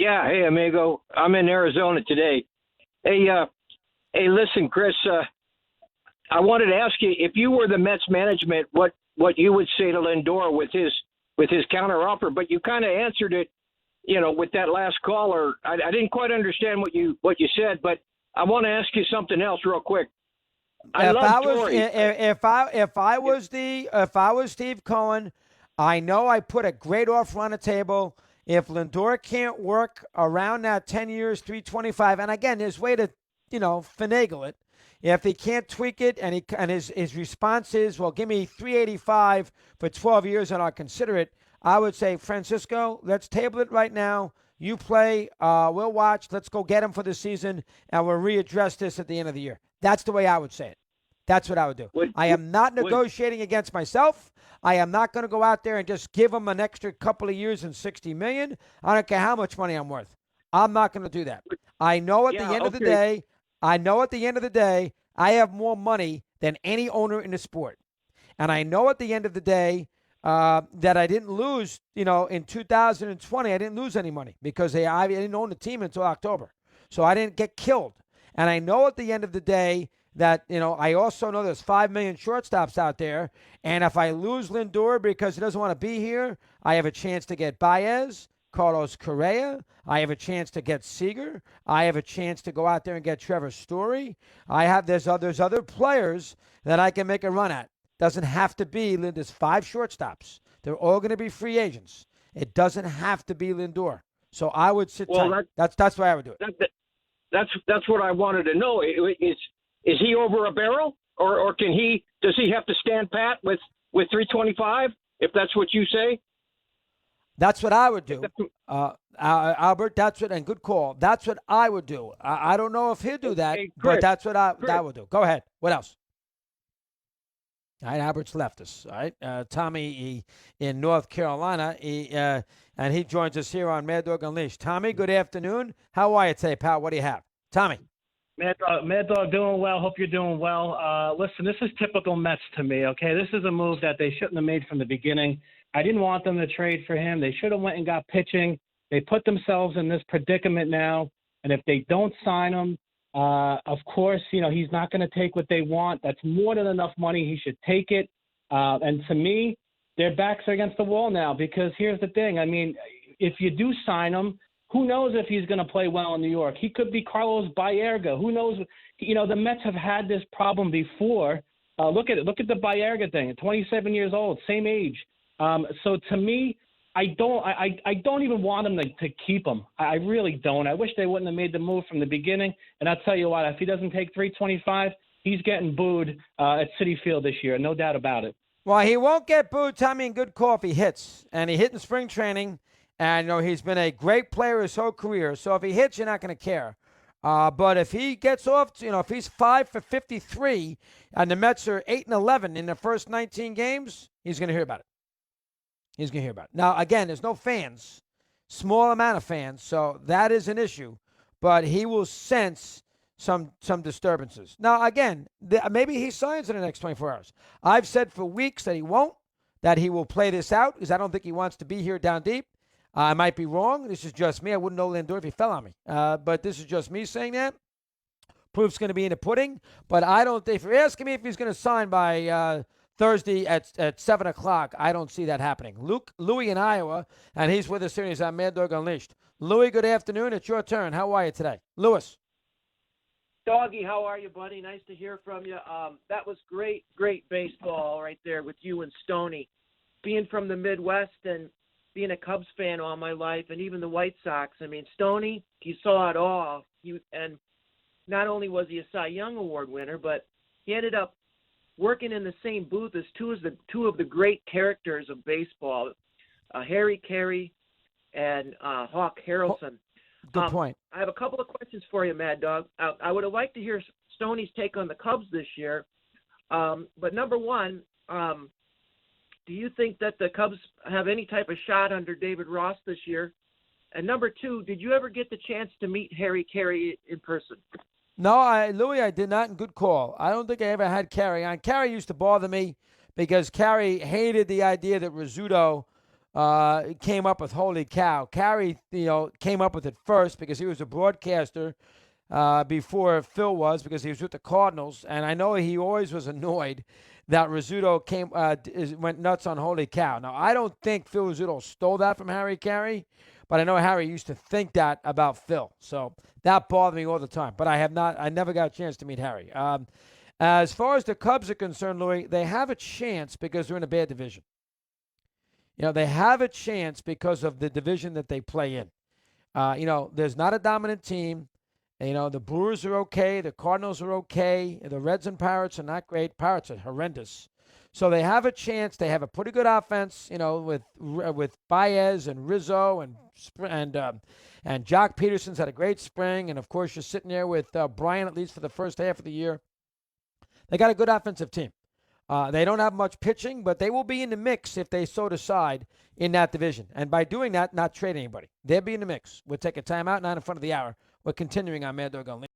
Yeah, hey amigo, I'm in Arizona today. Hey, listen, Chris. I wanted to ask you if you were the Mets management, what you would say to Lindor with his counter offer. But you kind of answered it, with that last caller. I didn't quite understand what you said, but I want to ask you something else real quick. If I was Steve Cohen, I know I put a great offer on the table. If Lindor can't work around that 10 years, 325, and again, there's a way to, finagle it. If he can't tweak it and his response is, well, give me 385 for 12 years and I'll consider it, I would say, Francisco, let's table it right now. You play, we'll watch. Let's go get him for the season, and we'll readdress this at the end of the year. That's the way I would say it. That's what I would do. I am not negotiating against myself. I am not going to go out there and just give him an extra couple of years and $60 million. I don't care how much money I'm worth. I'm not going to do that. I know at the end of the day, I have more money than any owner in the sport. And I know at the end of the day that I didn't lose, in 2020, I didn't lose any money because I didn't own the team until October. So I didn't get killed. And I know at the end of the day that, I also know there's 5 million shortstops out there. And if I lose Lindor because he doesn't want to be here, I have a chance to get Baez, Carlos Correa. I have a chance to get Seager. I have a chance to go out there and get Trevor Story. There's other players that I can make a run at. Doesn't have to be Lindor. There's 5 shortstops. They're all going to be free agents. It doesn't have to be Lindor. So I would sit tight. That's why I would do it. That's what I wanted to know. Is he over a barrel, or does he have to stand pat with 325? If that's what you say. That's what I would do, Albert. And good call. That's what I would do. I don't know if he'll do that, but that's what I would do. Go ahead. What else? All right, Albert's left us. All right, Tommy in North Carolina, and he joins us here on Mad Dog Unleashed. Tommy, good afternoon. How are you today, pal? What do you have? Tommy. Mad Dog doing well. Hope you're doing well. Listen, this is typical Mets to me, okay? This is a move that they shouldn't have made from the beginning. I didn't want them to trade for him. They should have went and got pitching. They put themselves in this predicament now, and if they don't sign him, of course, he's not going to take what they want. That's more than enough money. He should take it. And to me, their backs are against the wall now because here's the thing. I mean, if you do sign him, who knows if he's going to play well in New York? He could be Carlos Baerga. Who knows? The Mets have had this problem before. Look at the Baerga thing. 27 years old, same age. So to me, I don't even want them to keep him. I really don't. I wish they wouldn't have made the move from the beginning. And I'll tell you what, if he doesn't take 325, he's getting booed at Citi Field this year, no doubt about it. Well, he won't get booed, Tommy, in good call if he hits. And he hit in spring training. And, he's been a great player his whole career. So if he hits, you're not going to care. But if he gets off, if he's 5 for 53 and the Mets are 8-11 in the first 19 games, he's going to hear about it. He's going to hear about it. Now, again, there's no fans, small amount of fans, so that is an issue. But he will sense some disturbances. Now, again, maybe he signs in the next 24 hours. I've said for weeks that he won't, that he will play this out because I don't think he wants to be here down deep. I might be wrong. This is just me. I wouldn't know Lindor if he fell on me. But this is just me saying that. Proof's going to be in the pudding. But I don't think, if you're asking me if he's going to sign by Thursday at 7 o'clock, I don't see that happening. Louis in Iowa, and he's with us here. He's on Mad Dog Unleashed. Louis, good afternoon. It's your turn. How are you today? Louis. Doggy, how are you, buddy? Nice to hear from you. That was great baseball right there with you and Stoney. Being from the Midwest and being a Cubs fan all my life, and even the White Sox. I mean, Stoney, he saw it all. And not only was he a Cy Young Award winner, but he ended up working in the same booth as two of the great characters of baseball, Harry Carey and Hawk Harrelson. Good point. I have a couple of questions for you, Mad Dog. I would have liked to hear Stoney's take on the Cubs this year. But number one, do you think that the Cubs have any type of shot under David Ross this year? And number two, did you ever get the chance to meet Harry Carey in person? No, Louis, I did not. Good call. I don't think I ever had Carey on. Carey used to bother me because Carey hated the idea that Rizzuto came up with holy cow. Carey, came up with it first because he was a broadcaster before Phil was, because he was with the Cardinals, and I know he always was annoyed that Rizzuto went nuts on holy cow. Now, I don't think Phil Rizzuto stole that from Harry Carey, but I know Harry used to think that about Phil, so that bothered me all the time. But I never got a chance to meet Harry. As far as the Cubs are concerned, Louis, they have a chance because they're in a bad division. They have a chance because of the division that they play in. There's not a dominant team. The Brewers are okay. The Cardinals are okay. The Reds and Pirates are not great. Pirates are horrendous. So they have a chance. They have a pretty good offense, with Baez and Rizzo and Jock Peterson's had a great spring. And, of course, you're sitting there with Bryant, at least for the first half of the year. They got a good offensive team. They don't have much pitching, but they will be in the mix if they so decide in that division. And by doing that, not trade anybody. They'll be in the mix. We'll take a timeout, 9 in front of the hour. We're continuing on Mad Dog Unleashed.